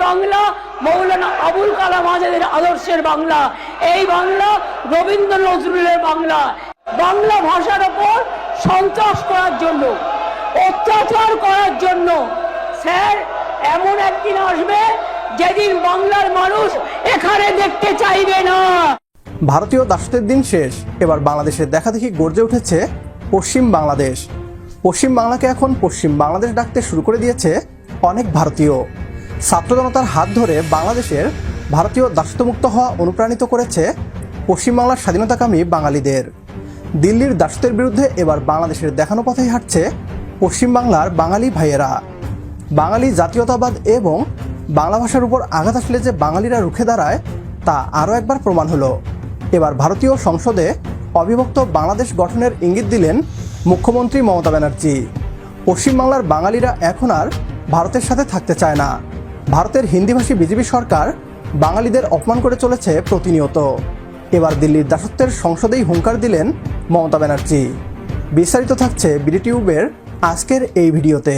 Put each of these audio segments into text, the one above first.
বাংলা মৌলানা আবুল কালাম আজাদের আদর্শের বাংলা, এই বাংলা রবীন্দ্র নজরুলের বাংলা। বাংলা ভাষার ওপর সন্ত্রাস করার জন্য, অত্যাচার করার জন্য স্যার এমন একদিন আসবে যেদিন বাংলার মানুষ এখানে দেখতে চাইবে না। ভারতীয় দাসত্বের দিন শেষ, এবার বাংলাদেশের দেখাদেখি গর্জে উঠেছে পশ্চিম বাংলাদেশ। পশ্চিম বাংলাকে এখন পশ্চিম বাংলাদেশ ডাকতে শুরু করে দিয়েছে অনেক ভারতীয়। ছাত্র জনতার হাত ধরে বাংলাদেশের ভারতীয় দাসত্বমুক্ত হওয়া অনুপ্রাণিত করেছে পশ্চিমবাংলার স্বাধীনতাকামী বাঙালিদের। দিল্লির দাসত্বের বিরুদ্ধে এবার বাংলাদেশের দেখানো পথেই হাঁটছে পশ্চিমবাংলার বাঙালি ভাইয়েরা। বাঙালি জাতীয়তাবাদ এবং বাংলা ভাষার উপর আঘাত আসলে যে বাঙালিরা রুখে দাঁড়ায় তা আরও একবার প্রমাণ হলো। এবার ভারতীয় সংসদে অবিভক্ত বাংলাদেশ গঠনের ইঙ্গিত দিলেন মুখ্যমন্ত্রী মমতা ব্যানার্জি। পশ্চিমবাংলার বাঙালিরা এখন আর ভারতের সাথে থাকতে চায় না। ভারতের হিন্দিভাষী বিজেপি সরকার বাঙালিদের অপমান করে চলেছে প্রতিনিয়ত। এবার দিল্লির দাসত্বের সংসদেই হুঙ্কার দিলেন মমতা ব্যানার্জি। বিস্তারিত থাকছে বিডিটিউবের আজকের এই ভিডিওতে।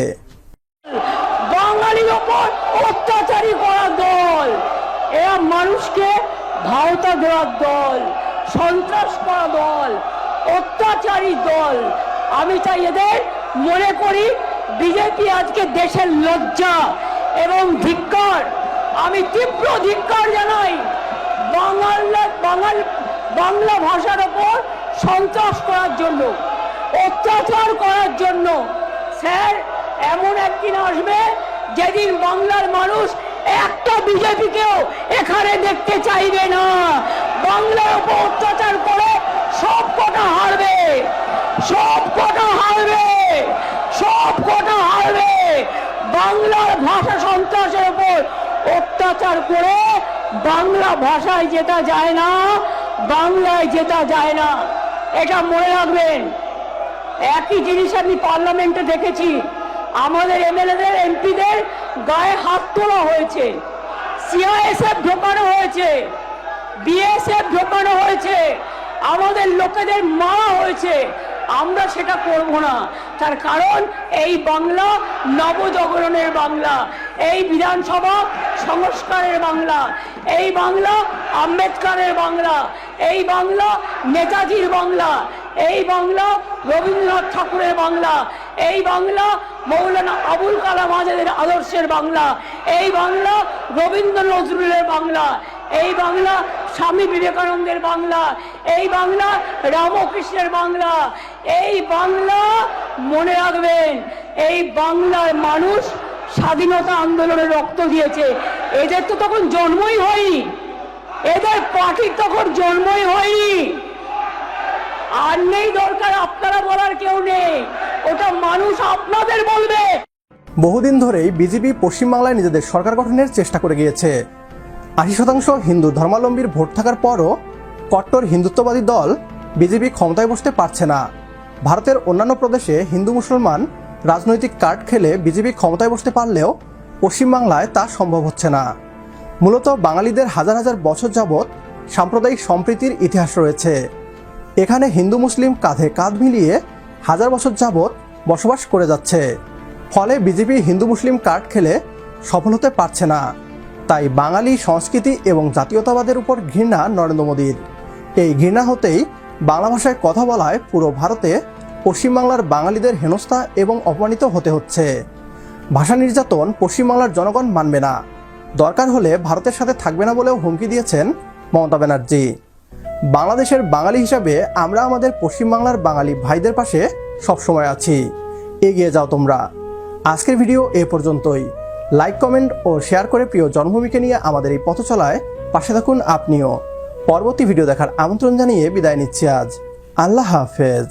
বাঙালির ওপর অত্যাচারী করার দল, এরা মানুষকে ভাওতা দেওয়ার দল, সন্ত্রাস করা দল, অত্যাচারী দল। আমি চাই এদের মনে করি বিজেপি আজকে দেশের লজ্জা এবং ধিক্কার। আমি তীব্র ধিক্কার জানাই বাংলা ভাষার ওপর সন্ত্রাস করার জন্য, অত্যাচার করার জন্য। স্যার এমন একদিন আসবে যেদিন বাংলার মানুষ একটা বিজেপিকেও এখানে দেখতে চাইবে না। বাংলার উপর অত্যাচার করে সব কটা হারবে, সব কটা হারবে, সব কটা হারবে। বাংলার ভাষা সন্ত্রাসের উপর অত্যাচার করে বাংলা ভাষায় যেটা যায় না, বাংলায় যেটা যায় না, এটা মনে রাখবেন। একই জিনিস আমি পার্লামেন্টে দেখেছি, আমাদের এমএলএদের এমপিদের গায়ে হাত তোলা হয়েছে, সিআইএসএফ ঢোকানো হয়েছে, বিএসএফ ঢোকানো হয়েছে, আমাদের লোকেদের মারা হয়েছে। আমরা সেটা করব না। তার কারণ এই বাংলা নবজাগরণের বাংলা, এই বিধানসভা সংস্কারের বাংলা, এই বাংলা আম্বেদকরের বাংলা, এই বাংলা নেতাজির বাংলা, এই বাংলা রবীন্দ্রনাথ ঠাকুরের বাংলা, এই বাংলা মৌলানা আবুল কালাম আজাদের আদর্শের বাংলা, এই বাংলা রবীন্দ্র নজরুলের বাংলা, এই বাংলা স্বামী বিবেকানন্দের বাংলা, এই বাংলা রামকৃষ্ণের বাংলা। এই বাংলা মনে রাখবেন, এই বাংলার মানুষ স্বাধীনতা আন্দোলনে রক্ত দিয়েছে। এদের তো তখন জন্মই হয়নি, এদের পার্টির তখন জন্মই হয়নি। আর নেই দরকার আপনারা বলার কেউ নেই, ওটা মানুষ আপনাদের বলবে। বহুদিন ধরেই বিজেপি পশ্চিমবাংলায় নিজেদের সরকার গঠনের চেষ্টা করে গিয়েছে। 80% হিন্দু ধর্মাবলম্বীর ভোট থাকার পরও কট্টর হিন্দুত্ববাদী দল বিজেপি ক্ষমতায় বসতে পারছে না। ভারতের অন্যান্য প্রদেশে হিন্দু মুসলমান রাজনৈতিক কার্ড খেলে বিজেপি ক্ষমতায় বসতে পারলেও পশ্চিমবাংলায় তা সম্ভব হচ্ছে না। মূলত বাঙালিদের হাজার হাজার বছর যাবৎ সাম্প্রদায়িক সম্প্রীতির ইতিহাস রয়েছে। এখানে হিন্দু মুসলিম কাঁধে কাঁধ মিলিয়ে হাজার বছর যাবৎ বসবাস করে যাচ্ছে। ফলে বিজেপি হিন্দু মুসলিম কার্ড খেলে সফল হতে পারছে না। তাই বাঙালি সংস্কৃতি এবং জাতীয়তাবাদের উপর ঘৃণা নরেন্দ্র মোদীর। এই ঘৃণা হতেই বাংলা ভাষায় কথা বলায় পুরো ভারতে পশ্চিমবাংলার বাঙালিদের হেনস্থা এবং অপমানিত হতে হচ্ছে। ভাষা নির্যাতন পশ্চিমবাংলার জনগণ মানবে না, দরকার হলে ভারতের সাথে থাকবে না বলেও হুমকি দিয়েছেন মমতা ব্যানার্জি। বাংলাদেশের বাঙালি হিসাবে আমরা আমাদের পশ্চিমবাংলার বাঙালি ভাইদের পাশে সবসময় আছি, এগিয়ে যাও তোমরা। আজকের ভিডিও এ পর্যন্তই। লাইক, কমেন্ট ও শেয়ার করে প্রিয় জন্মভূমিকে নিয়ে আমাদের এই পথ চলায় পাশে থাকুন আপনিও। পরবর্তী ভিডিও দেখার আমন্ত্রণ জানিয়ে বিদায় নিচ্ছি আজ। আল্লাহ হাফেজ।